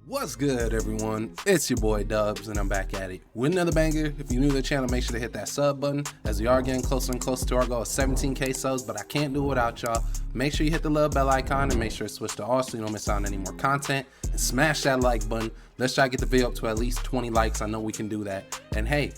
What's good, everyone? It's your boy Dubs, and I'm back at it with another banger. If you're new to the channel, make sure to hit that sub button, as we are getting closer and closer to our goal of 17k subs, but I can't do it without y'all. Make sure you hit the little bell icon and make sure to switch to all so you don't miss out on any more content, and smash that like button. Let's try to get the video up to at least 20 likes. I know we can do that. And hey,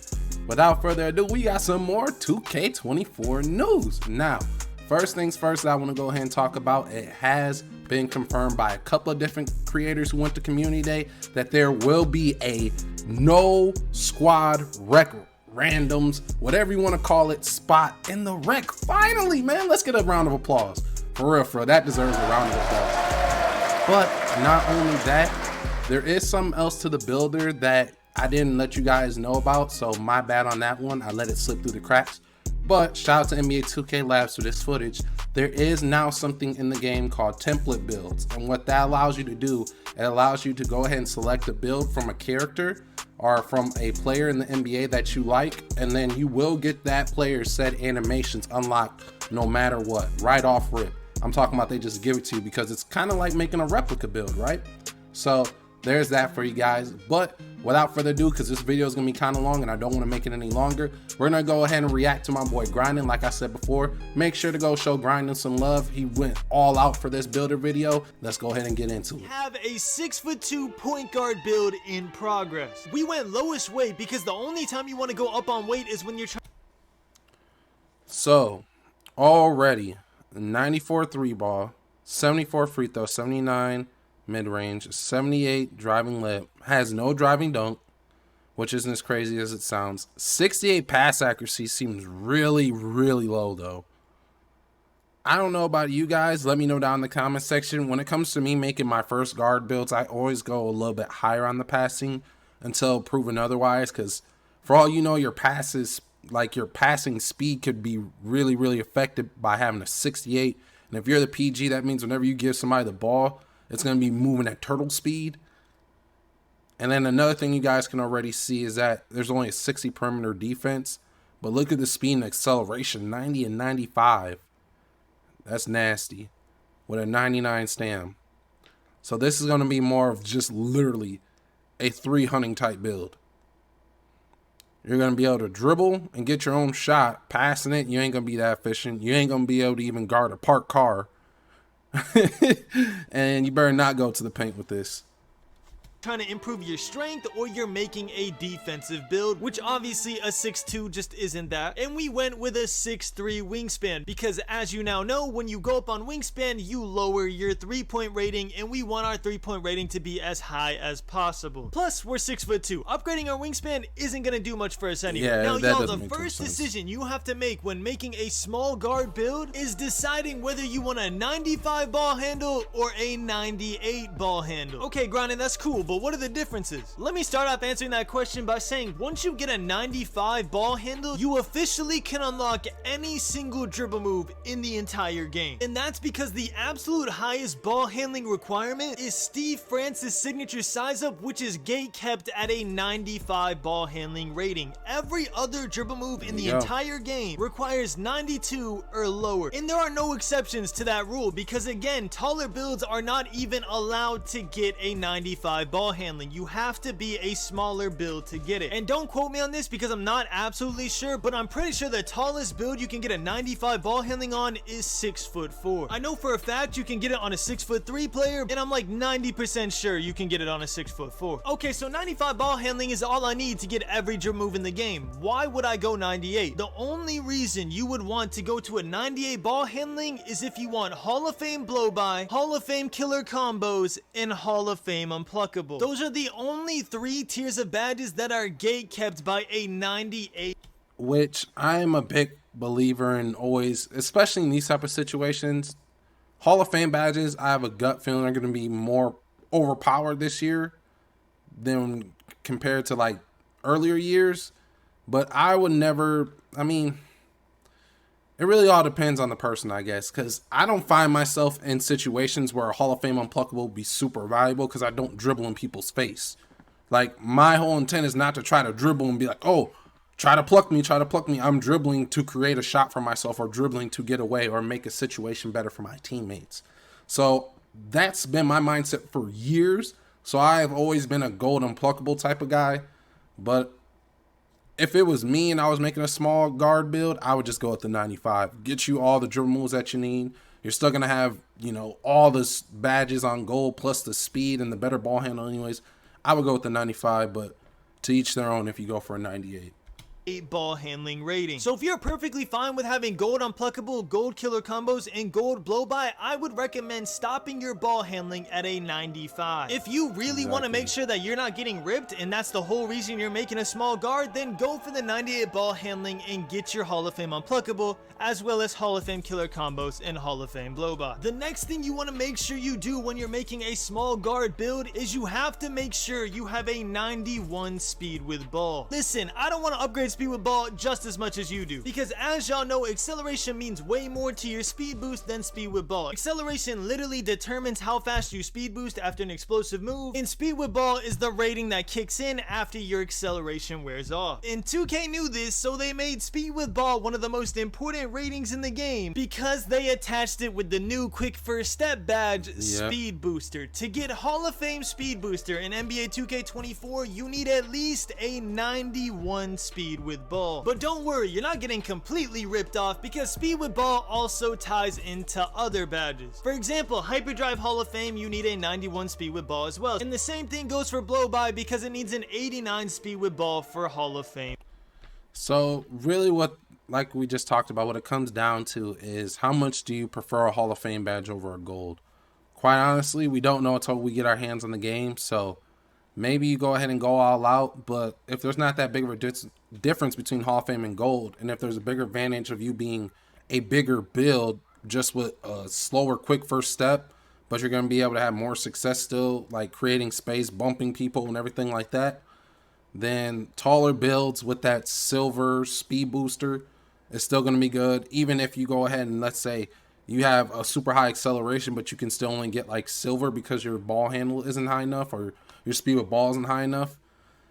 without further ado, we got some more 2K24 news. Now, first things first, I want to go ahead and talk about, it has been confirmed by a couple of different creators who went to community day that there will be a no squad rec randoms, whatever you want to call it, spot in the rec. Finally, man, let's get a round of applause. For real, that deserves a round of applause. But not only that, there is something else to the builder that I didn't let you guys know about, so my bad on that one. I let it slip through the cracks. But shout out to NBA 2K Labs for this footage. There is now something in the game called template builds. And what that allows you to do, it allows you to go ahead and select a build from a character or from a player in the NBA that you like. And then you will get that player's said animations unlocked no matter what, right off rip. I'm talking about they just give it to you because it's kind of like making a replica build, right? So there's that for you guys. But without further ado, because this video is going to be kind of long and I don't want to make it any longer, we're going to go ahead and react to my boy Grinding. Like I said before, make sure to go show Grinding some love. He went all out for this builder video. Let's go ahead and get into it. Have a 6'2" point guard build in progress. We went lowest weight because the only time you want to go up on weight is when you're trying. So already 94 3 ball, 74 free throw, 79 mid-range, 78 driving lip, has no driving dunk, which isn't as crazy as it sounds. 68 pass accuracy seems really low though. I don't know about you guys, let me know down in the comment section. When it comes to me making my first guard builds, I always go a little bit higher on the passing until proven otherwise, because for all you know, your passes, like your passing speed, could be really affected by having a 68. And if you're the PG, that means whenever you give somebody the ball, it's going to be moving at turtle speed. And then another thing you guys can already see is that there's only a 60 perimeter defense. But look at the speed and acceleration, 90 and 95. That's nasty. With a 99 stam. So this is going to be more of just literally a 3 hunting type build. You're going to be able to dribble and get your own shot. Passing it, you ain't going to be that efficient. You ain't going to be able to even guard a parked car. And you better not go to the paint with this. Trying to improve your strength, or you're making a defensive build, which obviously a 6'2" just isn't that. And we went with a 6'3" wingspan because, as you now know, when you go up on wingspan, you lower your 3-point rating, and we want our 3-point rating to be as high as possible. Plus, we're 6'2". Upgrading our wingspan isn't gonna do much for us anyway. Yeah, now, y'all, the first decision you have to make when making a small guard build is deciding whether you want a 95 ball handle or a 98 ball handle. Okay, Grinding, that's cool, but what are the differences? Let me start off answering that question by saying, once you get a 95 ball handle, you officially can unlock any single dribble move in the entire game. And that's because the absolute highest ball handling requirement is Steve Francis' signature size up, which is gate kept at a 95 ball handling rating. Every other dribble move in the entire game requires 92 or lower. And there are no exceptions to that rule because, again, taller builds are not even allowed to get a 95 ball handling. You have to be a smaller build to get it. And don't quote me on this because I'm not absolutely sure, but I'm pretty sure the tallest build you can get a 95 ball handling on is 6'4". I know for a fact you can get it on a 6'3" player, and I'm like 90% sure you can get it on a 6'4". Okay, so 95 ball handling is all I need to get every dribble move in the game. Why would I go 98? The only reason you would want to go to a 98 ball handling is if you want Hall of Fame blow by, Hall of Fame killer combos, and Hall of Fame unpluckable. Those are the only 3 tiers of badges that are gate kept by a 98. Which I am a big believer in always, especially in these type of situations. Hall of Fame badges, I have a gut feeling are going to be more overpowered this year than compared to like earlier years. But I would never, I mean, it really all depends on the person, I guess, because I don't find myself in situations where a Hall of Fame unpluckable would be super valuable because I don't dribble in people's face. Like, my whole intent is not to try to dribble and be like, oh, try to pluck me. I'm dribbling to create a shot for myself, or dribbling to get away or make a situation better for my teammates. So that's been my mindset for years. So I've always been a gold unpluckable type of guy. But if it was me and I was making a small guard build, I would just go with the 95. Get you all the dribble moves that you need. You're still going to have, you know, all the badges on gold plus the speed and the better ball handle anyways. I would go with the 95, but to each their own if you go for a 98. Ball handling rating. So if you're perfectly fine with having gold unpluckable, gold killer combos, and gold blow by, I would recommend stopping your ball handling at a 95. If you really want to make sure that you're not getting ripped and that's the whole reason you're making a small guard, then go for the 98 ball handling and get your Hall of Fame unpluckable, as well as Hall of Fame killer combos and Hall of Fame blow by. The next thing you want to make sure you do when you're making a small guard build is you have to make sure you have a 91 speed with ball. Listen, I don't want to upgrade speed with ball just as much as you do, because as y'all know, acceleration means way more to your speed boost than speed with ball. Acceleration literally determines how fast you speed boost after an explosive move, and speed with ball is the rating that kicks in after your acceleration wears off. And 2K knew this, so they made speed with ball one of the most important ratings in the game because they attached it with the new quick first step badge, speed booster. To get Hall of Fame speed booster in NBA 2K24, you need at least a 91 speed with ball. But don't worry, you're not getting completely ripped off because speed with ball also ties into other badges. For example, Hyperdrive Hall of Fame, you need a 91 speed with ball as well. And the same thing goes for blow by because it needs an 89 speed with ball for Hall of Fame. So really what, like we just talked about, what it comes down to is how much do you prefer a Hall of Fame badge over a gold? Quite honestly, we don't know until we get our hands on the game, so maybe you go ahead and go all out, but if there's not that big of a difference between Hall of Fame and gold, and if there's a bigger advantage of you being a bigger build just with a slower quick first step, but you're going to be able to have more success still, like creating space, bumping people and everything like that, then taller builds with that silver speed booster is still going to be good. Even if you go ahead and let's say you have a super high acceleration, but you can still only get like silver because your ball handle isn't high enough or your speed with ball isn't high enough,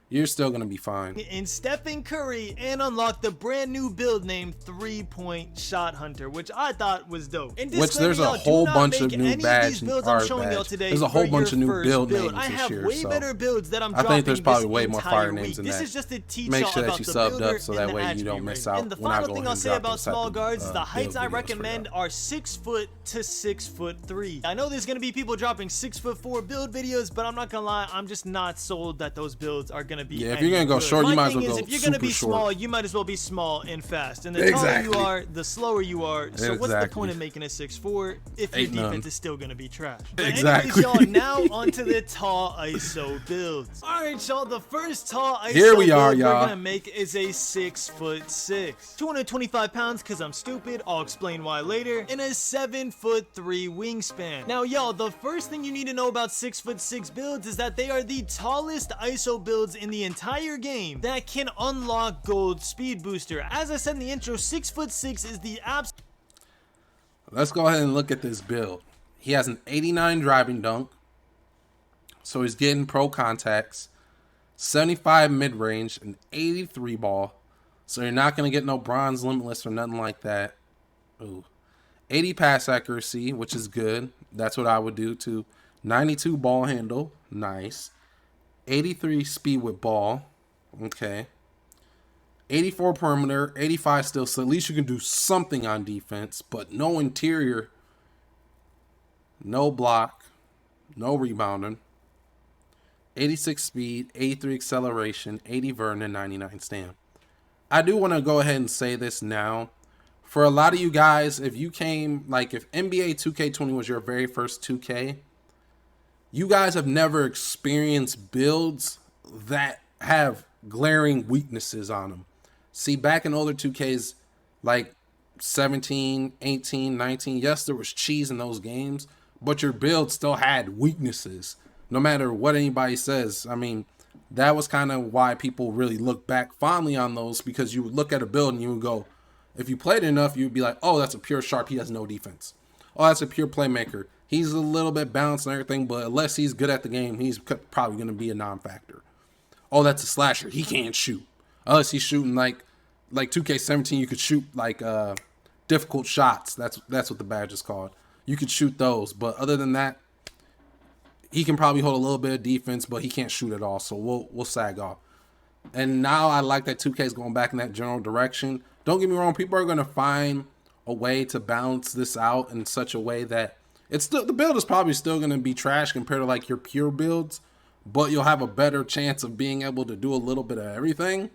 you're still going to be fine. In Stephen Curry and unlock the brand new build named 3-Point Shot Hunter, which I thought was dope. And which there's a whole bunch of new badges. There's a whole bunch of new build names I this have year. way better builds that I'm I dropping think there's probably this way more fire names week. than This that. is just to teach Make y'all sure that about you the subbed builder up so and that the way you attribute don't miss rating. out And the when I final go thing ahead I'll and say drop about those small guards, the heights I build videos for recommend y'all. are 6 foot to 6'3". I know there's gonna be people dropping 6'4" build videos, but I'm not gonna lie, I'm just not sold that those builds are gonna be. Yeah, if you're gonna go short, you might as well go if you're gonna be super small, short. you might as well be small and fast. And the taller you are, the slower you are. So what's the point of making a 6'4" if your defense is still gonna be trash? But anyways, y'all, now onto the tall ISO builds. All right, y'all, the first tall ISO Here we are, build y'all. we're gonna make is a 6'6", 225 pounds because I'm stupid. I'll explain why later. And a 7'3" wingspan. Now, y'all, the first thing you need to know about 6'6" builds is that they are the tallest ISO builds in the entire game that can unlock gold speed booster. As I said in the intro, 6'6" is the absolute. Let's go ahead and look at this build. He has an 89 driving dunk, so he's getting pro contacts, 75 mid-range, an 83 ball, so you're not going to get no bronze limitless or nothing like that. Ooh. 80 pass accuracy, which is good. That's what I would do too. 92 ball handle, nice. 83 speed with ball, okay. 84 perimeter, 85 still, so at least you can do something on defense, but no interior, no block, no rebounding. 86 speed, 83 acceleration, 80 vert, and 99 stamp. I do want to go ahead and say this now. For a lot of you guys, if you came, like if NBA 2K20 was your very first 2K, you guys have never experienced builds that have glaring weaknesses on them. See, back in older 2Ks, like 17, 18, 19, yes, there was cheese in those games, but your build still had weaknesses, no matter what anybody says. I mean, that was kind of why people really look back fondly on those, because you would look at a build and you would go, if you played enough, you'd be like, oh, that's a pure sharp, he has no defense. Oh, that's a pure playmaker. He's a little bit balanced and everything, but unless he's good at the game, he's probably going to be a non-factor. Oh, that's a slasher. He can't shoot. Unless he's shooting like 2K17, you could shoot like difficult shots. That's what the badge is called. You could shoot those, but other than that, he can probably hold a little bit of defense, but he can't shoot at all. So we'll sag off. And now I like that 2K is going back in that general direction. Don't get me wrong, people are going to find a way to balance this out in such a way that it's still, the build is probably still going to be trash compared to like your pure builds, but you'll have a better chance of being able to do a little bit of everything.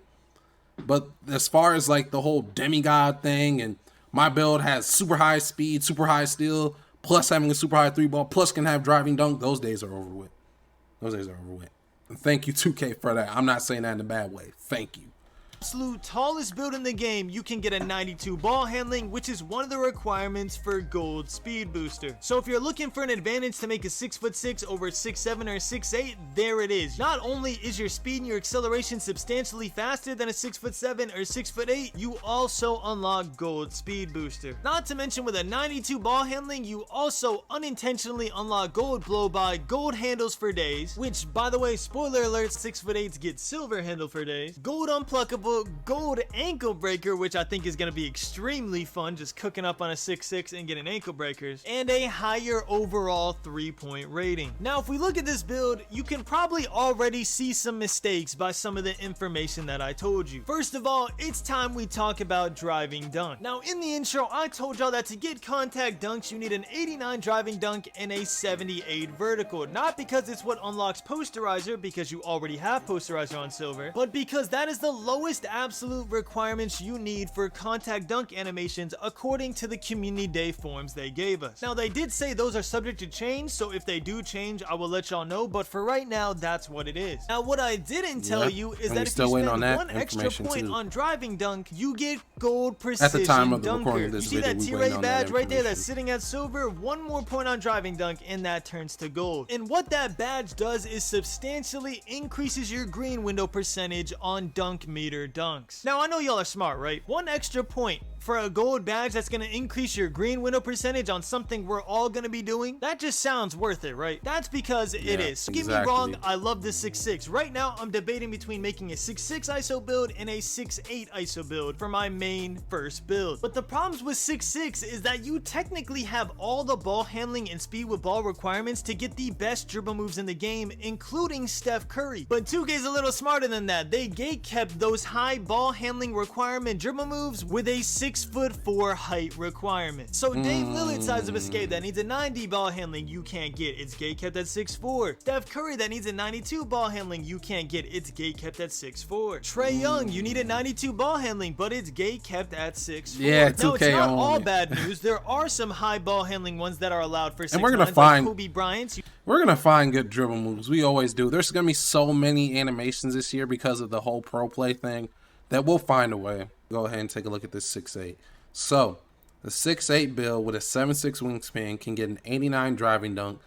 But as far as like the whole demigod thing, and my build has super high speed, super high steal, plus having a super high 3-ball, plus can have driving dunk, those days are over with. Those days are over with. And thank you 2K for that. I'm not saying that in a bad way. Thank you. Absolute tallest build in the game, you can get a 92 ball handling, which is one of the requirements for gold speed booster. So if you're looking for an advantage to make a 6'6" over 6'7" or 6'8", there it is. Not only is your speed and your acceleration substantially faster than a 6'7" or 6'8", you also unlock gold speed booster. Not to mention with a 92 ball handling, you also unintentionally unlock gold blow by, gold handles for days, which by the way, spoiler alert, 6'8" get silver handle for days, gold unpluckable, gold ankle breaker, which I think is going to be extremely fun, just cooking up on a 6'6" and getting ankle breakers, and a higher overall 3-point rating. Now, if we look at this build, you can probably already see some mistakes by some of the information that I told you. First of all, it's time we talk about driving dunk. Now, in the intro, I told y'all that to get contact dunks, you need an 89 driving dunk and a 78 vertical. Not because it's what unlocks posterizer, because you already have posterizer on silver, but because that is the lowest absolute requirements you need for contact dunk animations according to the community day forms they gave us. Now, they did say those are subject to change, so if they do change, I will let y'all know, but for right now, that's what it is. Now, what I didn't tell you is that if you spend one extra point on driving dunk, you get gold precision at the time of the dunker. recording of this you see video, that tier 8 badge right there that's sitting at silver? One more point on driving dunk and that turns to gold. And what that badge does is substantially increases your green window percentage on dunk meter dunks. Now, I know y'all are smart, right? One extra point for a gold badge that's going to increase your green window percentage on something we're all going to be doing, that just sounds worth it, right? That's because it is. So get me wrong, I love the 6'6". Right now, I'm debating between making a 6'6" ISO build and a 6'8" ISO build for my main first build. But the problems with 6'6" is that you technically have all the ball handling and speed with ball requirements to get the best dribble moves in the game, including Steph Curry. But 2K's a little smarter than that. They gate kept those high ball handling requirement dribble moves with a 6'4" height requirement. So Dame Lillard size of escape that needs a 90 ball handling, you can't get. It's gate kept at 6'4". Steph Curry that needs a 92 ball handling, you can't get. It's gate kept at 6'4". Trae Young, you need a 92 ball handling, but it's gate kept at 6'4". Yeah, 2K now, it's not all it. bad news. There are some high ball handling ones that are allowed for 6'9", and we're gonna find like Kobe Bryant's. We're gonna find good dribble moves. We always do. There's gonna be so many animations this year because of the whole pro play thing that we'll find a way. Go ahead and take a look at this 6'8". So the 6'8" build with a 7'6" wingspan can get an 89 driving dunk,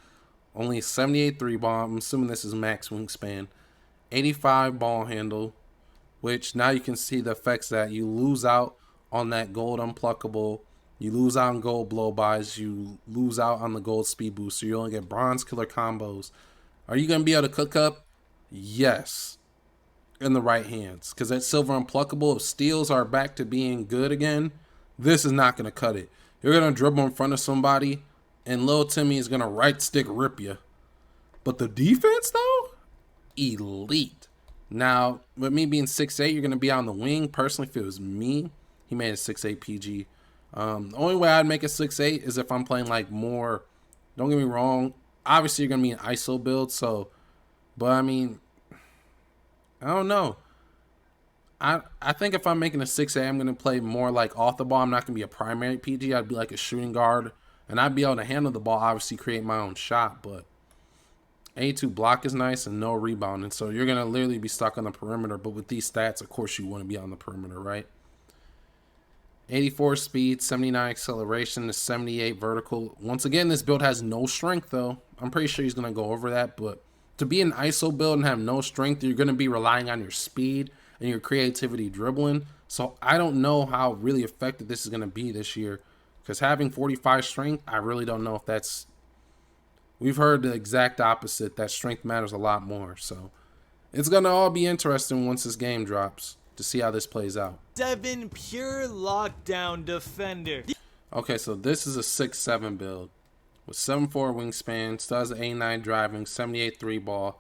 only 78 3-ball. I'm assuming this is max wingspan, 85 ball handle, which now you can see the effects that you lose out on that gold unpluckable, you lose out on gold blow-bys, you lose out on the gold speed booster, you only get bronze killer combos. Are you going to be able to cook up? Yes. In the right hands. Because that silver unpluckable, if steals are back to being good again, this is not going to cut it. You're going to dribble in front of somebody, and Lil Timmy is going to right stick rip you. But the defense, though? Elite. Now, with me being 6'8", you're going to be on the wing. Personally, if it was me, he made a 6'8 PG. The only way I'd make a 6'8 is if I'm playing like more. Don't get me wrong. Obviously, you're going to be an ISO build. So, but I mean, I don't know. I think if I'm making a 6'8", I'm going to play more like off the ball. I'm not going to be a primary PG. I'd be like a shooting guard. And I'd be able to handle the ball, obviously create my own shot. But 82 block is nice and no rebounding. So you're going to literally be stuck on the perimeter. But with these stats, of course, you want to be on the perimeter, right? 84 speed, 79 acceleration, to 78 vertical. Once again, this build has no strength, though. I'm pretty sure he's going to go over that. But to be an ISO build and have no strength, you're going to be relying on your speed and your creativity dribbling. So I don't know how really effective this is going to be this year. Because having 45 strength, I really don't know if that's... We've heard the exact opposite, that strength matters a lot more. So it's going to all be interesting once this game drops to see how this plays out. 7 pure lockdown defender. Okay, so this is a 6'7" build. with 7'4" wingspan, still has an 89 driving, 78 3 ball.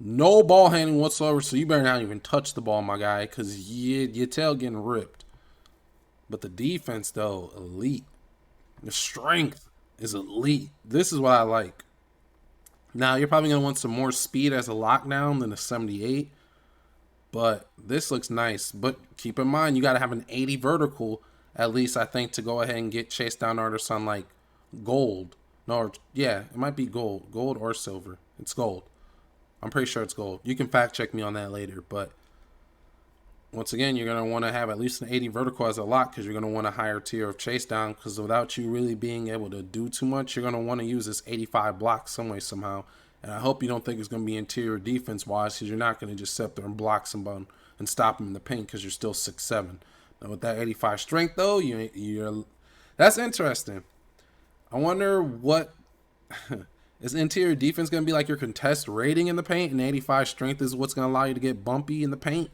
No ball handling whatsoever, so you better not even touch the ball, my guy, because your tail getting ripped. But the defense, though, elite. The strength is elite. This is what I like. Now, you're probably going to want some more speed as a lockdown than a 78. But this looks nice. But keep in mind, you got to have an 80 vertical, at least, I think, to go ahead and get chase down artists on, like, gold. No, yeah, it might be gold. Gold or silver. It's gold. I'm pretty sure it's gold. You can fact check me on that later. But once again, you're going to want to have at least an 80 vertical as a lock because you're going to want a higher tier of chase down, because without you really being able to do too much, you're going to want to use this 85 block some way, somehow. And I hope you don't think it's going to be interior defense-wise, because you're not going to just sit there and block someone and stop him in the paint because you're still 6'7". Now, with that 85 strength, though, you're that's interesting. I wonder what... Is interior defense going to be like your contest rating in the paint, and 85 strength is what's going to allow you to get bumpy in the paint?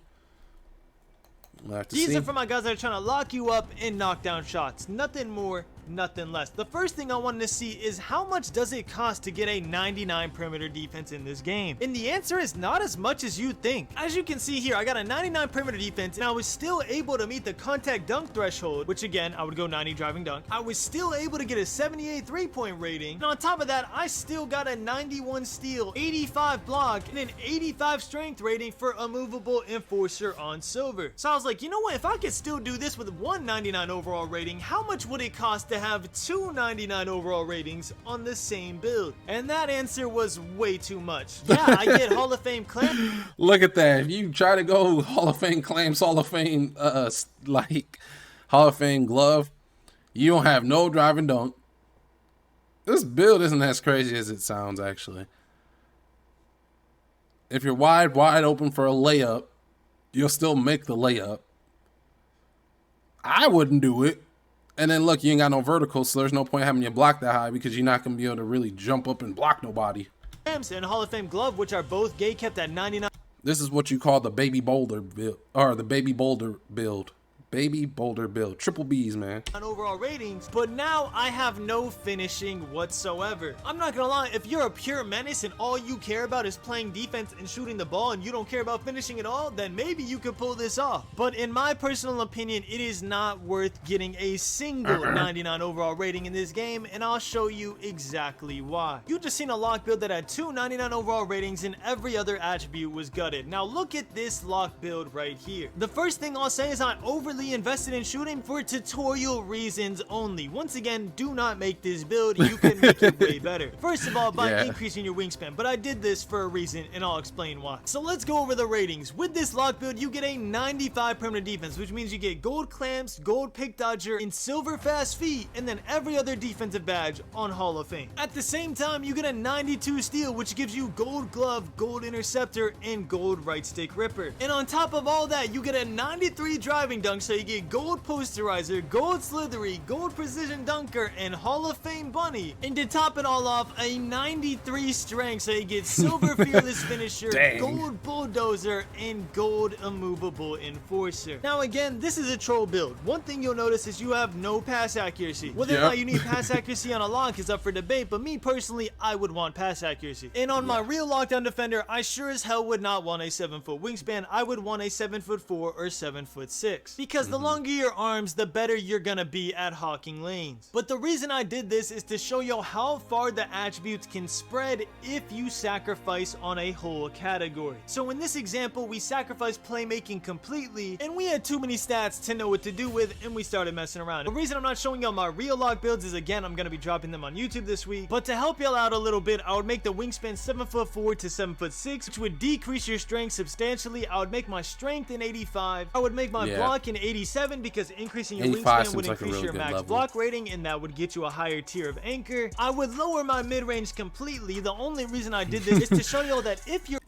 We'll have to These see. are for my guys that are trying to lock you up and knock down shots. Nothing more, nothing less. The first thing I wanted to see is how much does it cost to get a 99 perimeter defense in this game? And the answer is not as much as you think. As you can see here, I got a 99 perimeter defense, and I was still able to meet the contact dunk threshold, which again, I would go 90 driving dunk. I was still able to get a 78 3-point rating. And on top of that, I still got a 91 steal, 85 block, and an 85 strength rating for a movable enforcer on silver. So I was like, you know what? If I could still do this with 199 overall rating, how much would it cost to have 299 overall ratings on the same build? And that answer was way too much. Yeah, I get Hall of Fame clamp. Look at that. If you try to go Hall of Fame clamps, Hall of Fame, like Hall of Fame glove, you don't have no drive and dunk. This build isn't as crazy as it sounds, actually. If you're wide open for a layup, you'll still make the layup. I wouldn't do it. And then look, you ain't got no vertical, so there's no point having you block that high because you're not going to be able to really jump up and block nobody. And Hall of Fame glove, which are both gate kept at 99. This is what you call the baby boulder build, or the baby boulder build. Baby boulder build. Triple B's, man. On overall ratings, but now I have no finishing whatsoever. I'm not gonna lie, if you're a pure menace and all you care about is playing defense and shooting the ball and you don't care about finishing at all, then maybe you could pull this off. But in my personal opinion, it is not worth getting a single 99 overall rating in this game, and I'll show you exactly why. You just seen a lock build that had 2 99 overall ratings and every other attribute was gutted. Now look at this lock build right here. The first thing I'll say is I overly invested in shooting for tutorial reasons only. Once again, do not make this build. You can make it way better. First of all, by increasing your wingspan, but I did this for a reason and I'll explain why. So let's go over the ratings. With this lock build, you get a 95 perimeter defense, which means you get gold clamps, gold pick dodger, and silver fast feet, and then every other defensive badge on Hall of Fame. At the same time, you get a 92 steal, which gives you gold glove, gold interceptor, and gold right stick ripper. And on top of all that, you get a 93 driving dunk, so you get gold posterizer, gold slithery, gold precision dunker, and Hall of Fame bunny. And to top it all off, a 93 strength, so you get silver fearless finisher, gold bulldozer, and gold immovable enforcer. Now again, this is a troll build. One thing you'll notice is you have no pass accuracy. Whether or not you need pass accuracy on a lock is up for debate, but me personally, I would want pass accuracy. And on my real lockdown defender, I sure as hell would not want a 7-foot wingspan. I would want a 7'4" or 7'6", because the longer your arms, the better you're gonna be at hawking lanes. But the reason I did this is to show you how far the attributes can spread if you sacrifice on a whole category. So in this example, we sacrificed playmaking completely, and we had too many stats to know what to do with, and we started messing around. The reason I'm not showing y'all my real lock builds is, again, I'm gonna be dropping them on YouTube this week, but to help y'all out a little bit, I would make the wingspan 7'4" to 7'6", which would decrease your strength substantially. I would make my strength in 85. I would make my block in 87, because increasing your wingspan would increase your max block rating, and that would get you a higher tier of anchor. I would lower my mid-range completely. The only reason I did this is to show you that if you're...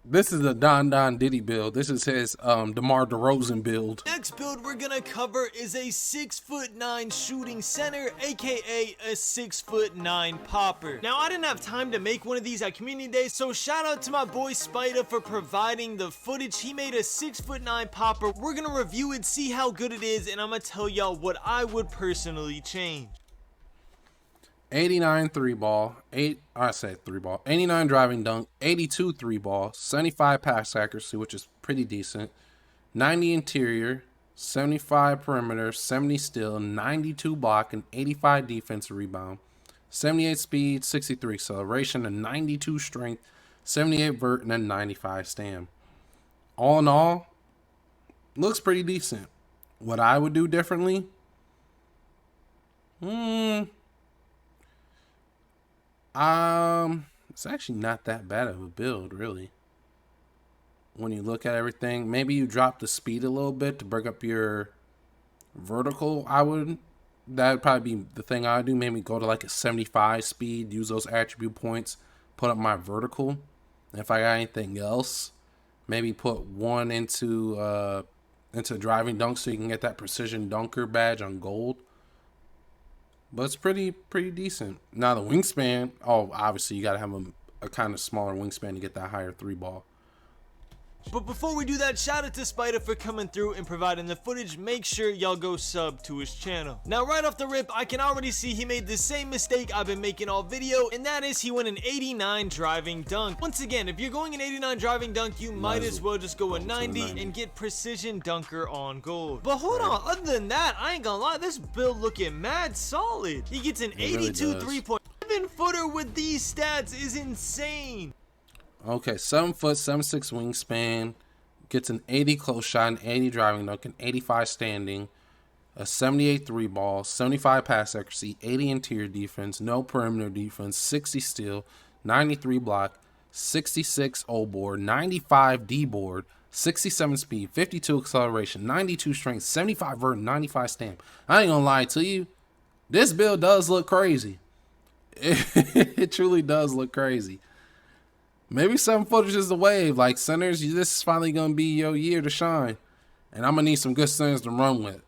This is the Don Diddy build. This is his DeMar DeRozan build. Next build we're gonna cover is a 6'9" shooting center, aka a 6'9" popper. Now I didn't have time to make one of these at community day, so shout out to my boy Spider for providing the footage. He made a 6'9" popper. We're gonna review it, see how good it is, and I'm gonna tell y'all what I would personally change. 89 three ball, 89 driving dunk, 82 three ball, 75 pass accuracy, which is pretty decent, 90 interior, 75 perimeter, 70 steal, 92 block, and 85 defensive rebound, 78 speed, 63 acceleration, and 92 strength, 78 vert, and a 95 stam. All in all, looks pretty decent. What I would do differently? It's actually not that bad of a build, really. When you look at everything, maybe you drop the speed a little bit to bring up your vertical. That'd probably be the thing I would do. Maybe go to like a 75 speed, use those attribute points, put up my vertical. And if I got anything else, maybe put one into driving dunk so you can get that precision dunker badge on gold. But it's pretty decent. Now the wingspan, obviously you gotta have a kind of smaller wingspan to get that higher three ball. But before we do that, shout out to Spider for coming through and providing the footage. Make sure y'all go sub to his channel. Now right off the rip, I can already see he made the same mistake I've been making all video, and that is he went an 89 driving dunk. Once again, if you're going an 89 driving dunk, you might as well just go a 90 and get precision dunker on gold. But hold on, other than that, I ain't gonna lie, this build looking mad solid. He gets an 82 3-point. 7-footer with these stats is insane. Okay, 7 foot, 7'6" wingspan, gets an 80 close shot, an 80 driving dunk, an 85 standing, a 78 three ball, 75 pass accuracy, 80 interior defense, no perimeter defense, 60 steal, 93 block, 66 O board, 95 D board, 67 speed, 52 acceleration, 92 strength, 75 vert, 95 stamp. I ain't gonna lie to you, this build does look crazy. It truly does look crazy. Maybe 7-footers is the wave. Like centers, this is finally gonna be your year to shine, and I'm gonna need some good centers to run with.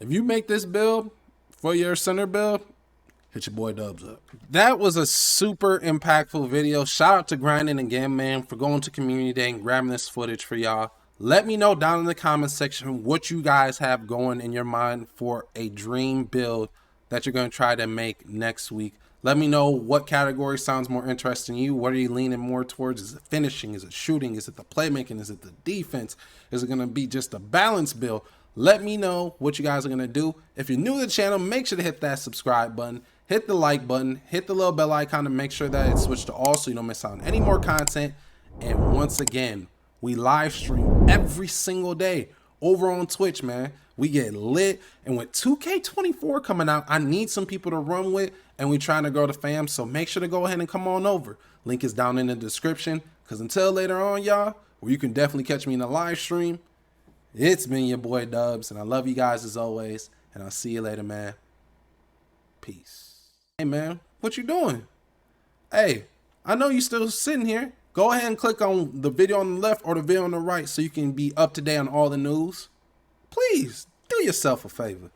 If you make this build for your center build, hit your boy Dubs up. That was a super impactful video. Shout out to Grinding again, man, for going to Community Day and grabbing this footage for y'all. Let me know down in the comment section what you guys have going in your mind for a dream build that you're gonna try to make next week. Let me know what category sounds more interesting to you. What are you leaning more towards? Is it finishing? Is it shooting? Is it the playmaking? Is it the defense? Is it going to be just a balanced build? Let me know what you guys are going to do. If you're new to the channel, make sure to hit that subscribe button, hit the like button, hit the little bell icon to make sure that it's switched to all so you don't miss out on any more content. And once again, we live stream every single day over on Twitch, man. We get lit, and with 2K24 coming out, I need some people to run with, and we trying to grow the fam, so make sure to go ahead and come on over. Link is down in the description, because until later on, y'all, where you can definitely catch me in the live stream, it's been your boy Dubs, and I love you guys as always, and I'll see you later, man. Peace. Hey, man, what you doing? Hey, I know you still sitting here. Go ahead and click on the video on the left or the video on the right so you can be up to date on all the news. Please, do yourself a favor.